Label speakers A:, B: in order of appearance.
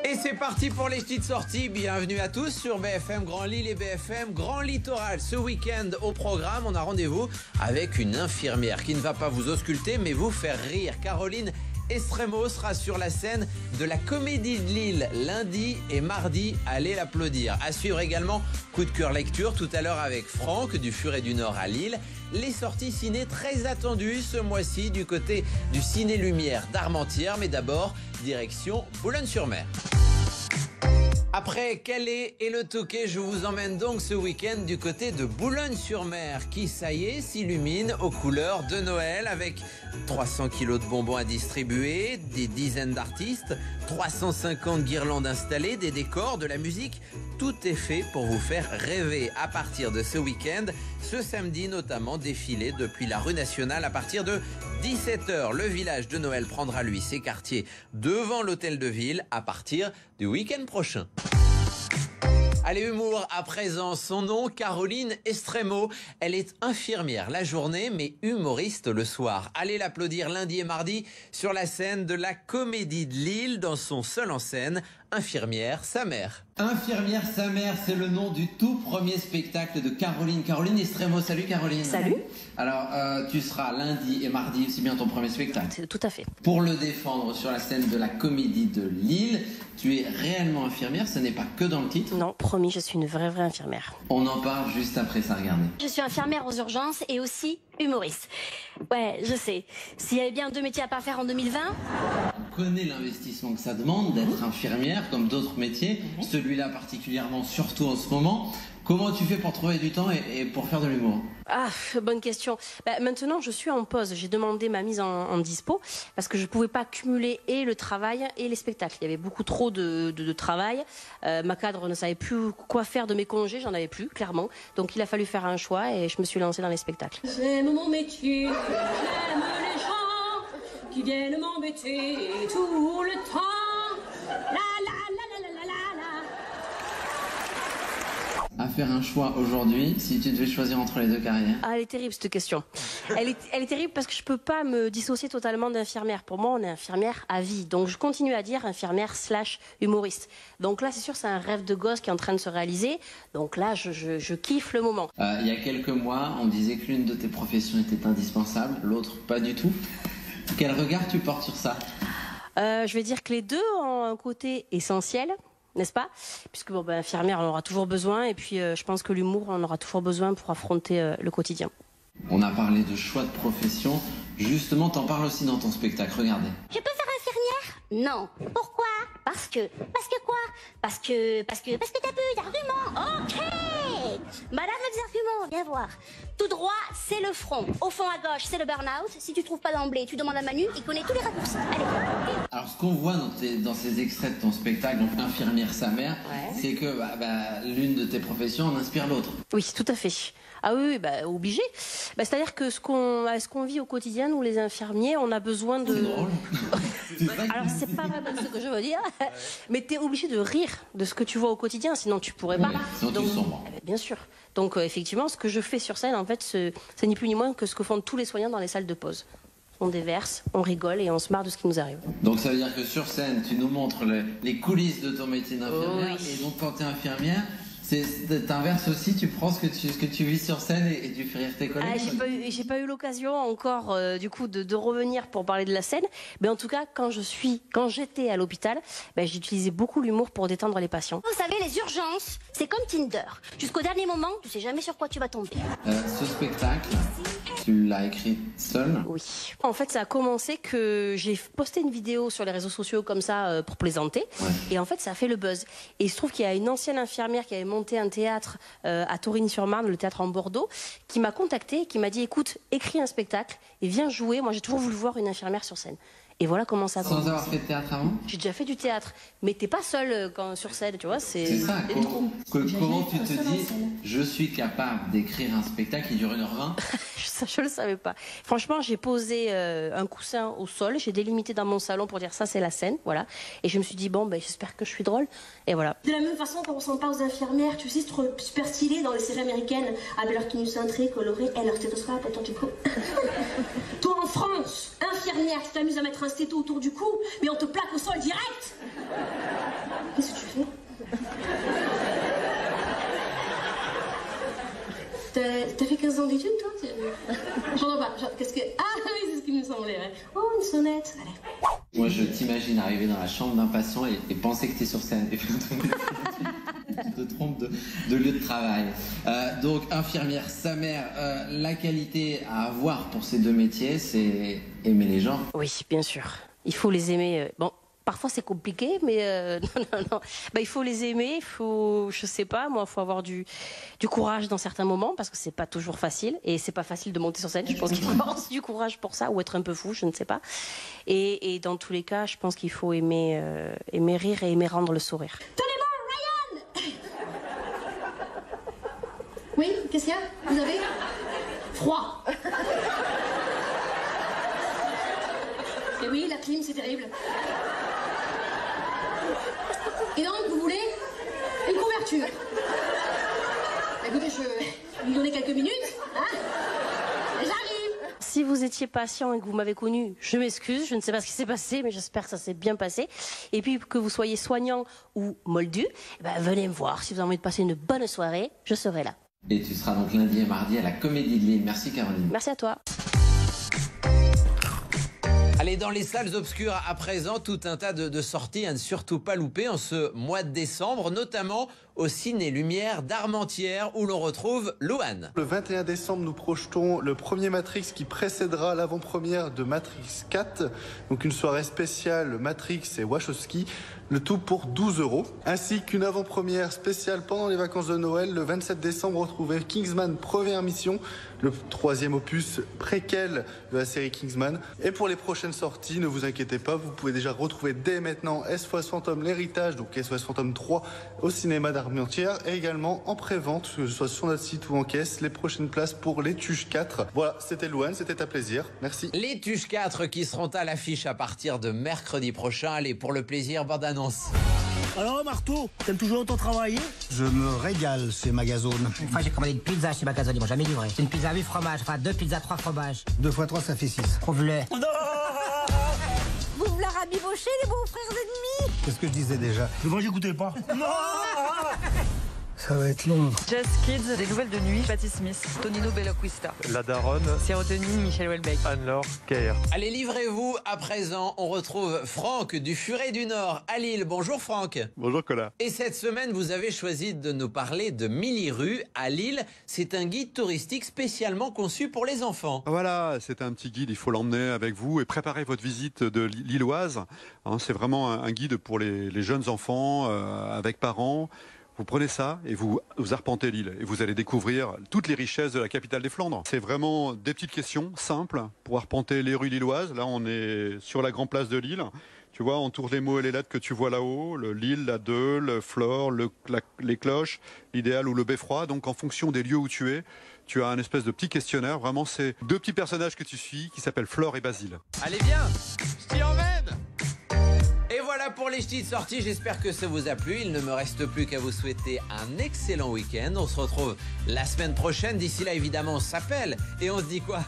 A: Et c'est parti pour les petites sorties. Bienvenue à tous sur BFM Grand Lille et BFM Grand Littoral. Ce week-end au programme, on a rendez-vous avec une infirmière qui ne va pas vous ausculter mais vous faire rire. Caroline Estremo sera sur la scène de la Comédie de Lille lundi et mardi. Allez l'applaudir. À suivre également Coup de cœur lecture tout à l'heure avec Franck du Furet du Nord à Lille. Les sorties ciné très attendues ce mois-ci du côté du Ciné Lumière d'Armentières. Mais d'abord, direction Boulogne-sur-Mer. Après Calais et le Touquet, je vous emmène donc ce week-end du côté de Boulogne-sur-Mer qui, ça y est, s'illumine aux couleurs de Noël avec 300 kilos de bonbons à distribuer, des dizaines d'artistes, 350 guirlandes installées, des décors, de la musique. Tout est fait pour vous faire rêver à partir de ce week-end. Ce samedi notamment, défilé depuis la rue nationale à partir de 17h. Le village de Noël prendra lui ses quartiers devant l'hôtel de ville à partir du week-end prochain. Allez, humour à présent. Son nom, Caroline Estremo. Elle est infirmière la journée, mais humoriste le soir. Allez l'applaudir lundi et mardi sur la scène de la Comédie de Lille dans son seul en scène, Infirmière sa mère. Infirmière sa mère, c'est le nom du tout premier spectacle de Caroline. Caroline Estremo. Salut Caroline.
B: Salut.
A: Alors, tu seras lundi et mardi, c'est bien ton premier spectacle.
B: C'est tout à fait.
A: Pour le défendre sur la scène de la Comédie de Lille, tu es réellement infirmière, ce n'est pas que dans le titre.
B: Non, promis, je suis une vraie infirmière.
A: On en parle juste après ça, regardez.
B: Je suis infirmière aux urgences et aussi humoriste. Ouais, je sais. S'il y avait bien 2 métiers à pas faire en 2020...
A: On connaît l'investissement que ça demande d'être infirmière, comme d'autres métiers, celui-là particulièrement, surtout en ce moment. Comment tu fais pour trouver du temps et pour faire de l'humour?
B: Ah, bonne question. Maintenant, je suis en pause. J'ai demandé ma mise en dispo parce que je ne pouvais pas cumuler et le travail et les spectacles. Il y avait beaucoup trop de travail. Ma cadre ne savait plus quoi faire de mes congés. J'en avais plus, clairement. Donc, il a fallu faire un choix et je me suis lancée dans les spectacles.
C: J'aime mon métier, j'aime les gens qui viennent m'embêter tout le temps. La la la la la la la.
A: À faire un choix aujourd'hui, si tu devais choisir entre les deux carrières?
B: Ah, elle est terrible cette question. Elle est terrible parce que je peux pas me dissocier totalement d'infirmière. Pour moi, on est infirmière à vie. Donc je continue à dire infirmière / humoriste. Donc là, c'est sûr, c'est un rêve de gosse qui est en train de se réaliser. Donc là, je kiffe le moment.
A: Il y a quelques mois, on disait que l'une de tes professions était indispensable, l'autre pas du tout. Quel regard tu portes sur ça?
B: Je vais dire que les deux ont un côté essentiel. N'est-ce pas? Puisque infirmière, on en aura toujours besoin. Et puis, je pense que l'humour, on en aura toujours besoin pour affronter le quotidien.
A: On a parlé de choix de profession. Justement, t'en parles aussi dans ton spectacle. Regardez.
D: Je peux faire infirmière? Non. Pourquoi? Parce que quoi? Parce que t'as peu d'arguments. Ok. Madame les arguments, viens voir. Tout droit, c'est le front. Au fond à gauche, c'est le burn-out. Si tu trouves pas d'emblée, tu demandes à Manu, il connaît tous les raccourcis. Allez.
A: Alors, ce qu'on voit dans ces extraits de ton spectacle, donc infirmière sa mère, c'est que l'une de tes professions en inspire l'autre.
B: Oui, tout à fait. Ah oui, obligé. C'est-à-dire que ce qu'on vit au quotidien, nous les infirmiers, on a besoin de...
A: C'est drôle.
B: Alors, c'est pas vraiment ce que je veux dire, mais tu es obligé de rire de ce que tu vois au quotidien, sinon tu pourrais pas.
A: Sinon tu sombres.
B: Bien sûr. Donc, effectivement, ce que je fais sur scène, en fait, c'est ni plus ni moins que ce que font tous les soignants dans les salles de pause. On déverse, on rigole et on se marre de ce qui nous arrive.
A: Donc ça veut dire que sur scène, tu nous montres les coulisses de ton métier d'infirmière.
B: Oui.
A: Et donc quand tu es infirmière, t'inverses aussi, tu prends ce que tu vis sur scène et tu fais rire tes collègues.
B: J'ai pas eu l'occasion encore du coup de revenir pour parler de la scène. Mais en tout cas, quand j'étais à l'hôpital, j'utilisais beaucoup l'humour pour détendre les patients.
D: Vous savez, les urgences, c'est comme Tinder. Jusqu'au dernier moment, tu sais jamais sur quoi tu vas tomber.
A: Ce spectacle, tu l'as écrit seul?
B: Oui. En fait, ça a commencé que j'ai posté une vidéo sur les réseaux sociaux comme ça pour plaisanter.
A: Ouais.
B: Et en fait, ça a fait le buzz. Et il se trouve qu'il y a une ancienne infirmière qui avait monté un théâtre à Torigny-sur-Marne, le théâtre en Bordeaux, qui m'a contacté, qui m'a dit écoute, écris un spectacle et viens jouer. Moi, j'ai toujours voulu voir une infirmière sur scène. Et voilà comment ça a commencé.
A: Sans avoir fait de théâtre avant?
B: J'ai déjà fait du théâtre, mais t'es pas seule sur scène, tu vois.
A: C'est ça. Comment tu te dis, je suis capable d'écrire un spectacle qui dure 1h20?
B: Ça, je le savais pas. Franchement, j'ai posé un coussin au sol, j'ai délimité dans mon salon pour dire ça, c'est la scène, voilà. Et je me suis dit j'espère que je suis drôle. Et voilà.
C: De la même façon qu'on ressemble pas aux infirmières, tu sais, c'est trop super stylé dans les séries américaines, avec leur tenue cintrée, colorée, et leur stéthoscope, attends, tu crois. Toi en France, infirmière, tu t'amuses à mettre un stéto autour du cou, mais on te plaque au sol direct. T'as fait 15 ans d'études, toi? J'entends pas. Qu'est-ce que... Ah oui, c'est ce qui me semblait. Ouais. Oh, une sonnette. Allez.
A: Moi, je t'imagine arriver dans la chambre d'un patient et penser que t'es sur scène. Et puis, tu te trompes de lieu de travail. Donc, infirmière, sa mère, la qualité à avoir pour ces deux métiers, c'est aimer les gens.
B: Oui, bien sûr. Il faut les aimer. Bon, parfois c'est compliqué, mais non. Bah, il faut les aimer. Il faut, je sais pas, moi, il faut avoir du courage dans certains moments parce que c'est pas toujours facile et c'est pas facile de monter sur scène. Je pense qu'il faut avoir du courage pour ça ou être un peu fou, je ne sais pas. Et dans tous les cas, je pense qu'il faut aimer rire et aimer rendre le sourire.
C: Tenez-moi, Ryan. Oui, qu'est-ce qu'il y a? Vous avez froid. Et oui, la clim, c'est terrible. Et donc, vous voulez une couverture? Écoutez, je vais lui donner quelques minutes, hein? Et j'arrive.
B: Si vous étiez patient et que vous m'avez connu, je m'excuse, je ne sais pas ce qui s'est passé, mais j'espère que ça s'est bien passé. Et puis que vous soyez soignant ou moldu, venez me voir. Si vous avez envie de passer une bonne soirée, je serai là.
A: Et tu seras donc lundi et mardi à la Comédie de Lille. Merci Caroline.
B: Merci à toi.
A: Allez, dans les salles obscures à présent, tout un tas de sorties à ne surtout pas louper en ce mois de décembre, notamment au Ciné Lumière d'Armentières où l'on retrouve Louane.
E: Le 21 décembre, nous projetons le premier Matrix qui précédera l'avant-première de Matrix 4. Donc une soirée spéciale Matrix et Wachowski, le tout pour 12 €. Ainsi qu'une avant-première spéciale pendant les vacances de Noël. Le 27 décembre, retrouvez Kingsman Première Mission, le troisième opus préquel de la série Kingsman. Et pour les prochaines sorties, ne vous inquiétez pas, vous pouvez déjà retrouver dès maintenant SOS Fantôme l'héritage, donc SOS Fantôme 3 au cinéma d'Armentières et également en pré-vente, que ce soit sur notre site ou en caisse, les prochaines places pour Les Tuches 4. Voilà, c'était Louane, c'était un plaisir. Merci.
A: Les Tuches 4 qui seront à l'affiche à partir de mercredi prochain. Allez, pour le plaisir, bande annonce.
F: Alors Marteau, t'aimes toujours autant travailler?
G: Je me régale chez Magazone.
H: Enfin, j'ai commandé une pizza chez Magazone, ils m'ont jamais livré. C'est une pizza à 8 fromages, enfin 2 pizzas 3 fromages.
G: 2 x 3, ça fait 6.
H: Prouve-le.
D: Vous la rabibochez, les beaux frères ennemis?
G: C'est ce que je disais déjà.
F: Mais moi j'écoutais pas. Non.
G: Ça va être long.
I: Just Kids, des nouvelles de nuit, Patti Smith, Tonino Belloquista.
J: La Daronne,
I: Sérotonine, Michel Houellebecq.
J: Anne-Laure Caire.
A: Allez, livrez-vous à présent. On retrouve Franck du Furet du Nord à Lille. Bonjour Franck.
J: Bonjour Colas.
A: Et cette semaine, vous avez choisi de nous parler de Milliru à Lille. C'est un guide touristique spécialement conçu pour les enfants.
J: Voilà, c'est un petit guide, il faut l'emmener avec vous et préparer votre visite de Lilloise. Hein, c'est vraiment un guide pour les jeunes enfants avec parents. Vous prenez ça et vous arpentez l'île et vous allez découvrir toutes les richesses de la capitale des Flandres. C'est vraiment des petites questions simples pour arpenter les rues lilloises. Là, on est sur la grande place de Lille. Tu vois, on tourne les mots et les lettres que tu vois là-haut, le Lille, la Deux, le Flore, les cloches, l'idéal ou le beffroi. Donc, en fonction des lieux où tu es, tu as un espèce de petit questionnaire. Vraiment, c'est 2 petits personnages que tu suis qui s'appellent Flore et Basile.
A: Allez, viens, je t'y emmène. Et voilà pour les petites sorties, j'espère que ça vous a plu. Il ne me reste plus qu'à vous souhaiter un excellent week-end. On se retrouve la semaine prochaine. D'ici là, évidemment, on s'appelle et on se dit quoi ?